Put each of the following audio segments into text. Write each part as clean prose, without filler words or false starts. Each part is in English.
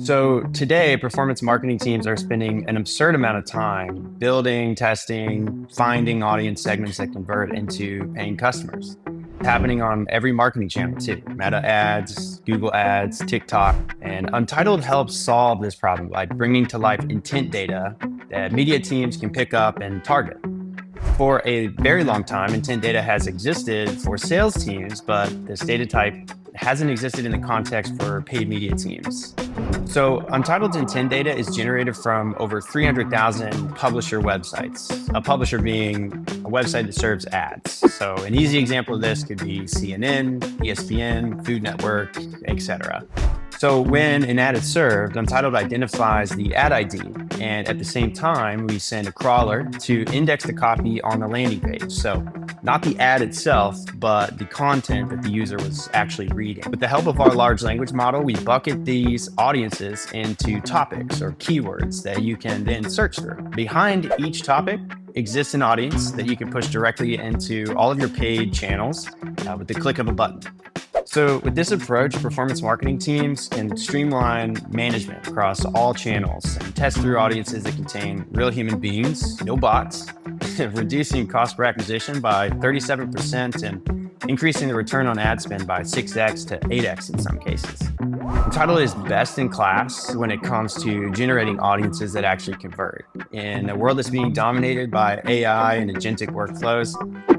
So today, performance marketing teams are spending an absurd amount of time building, testing, finding audience segments that convert into paying customers. It's happening on every marketing channel too: Meta ads, Google ads, TikTok. And Untitled helps solve this problem by bringing to life intent data that media teams can pick up and target. For a very long time, intent data has existed for sales teams, but this data type hasn't existed in the context for paid media teams. So Untitled's intent data is generated from over 300,000 publisher websites, a publisher being a website that serves ads. So an easy example of this could be CNN, ESPN, Food Network, etc. So when an ad is served, Untitled identifies the ad ID, and at the same time, we send a crawler to index the copy on the landing page. So not the ad itself, but the content that the user was actually reading. With the help of our large language model, we bucket these audiences into topics or keywords that you can then search through. Behind each topic exists an audience that you can push directly into all of your paid channels with the click of a button. So with this approach, performance marketing teams can streamline management across all channels and test through audiences that contain real human beings, no bots, reducing cost per acquisition by 37% and increasing the return on ad spend by 6x to 8x in some cases. Untitled is best in class when it comes to generating audiences that actually convert. In a world that's being dominated by AI and agentic workflows,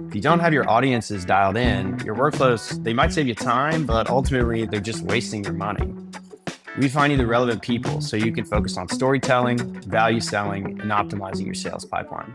if you don't have your audiences dialed in, your workflows, they might save you time, but ultimately they're just wasting your money. We find you the relevant people so you can focus on storytelling, value selling, and optimizing your sales pipeline.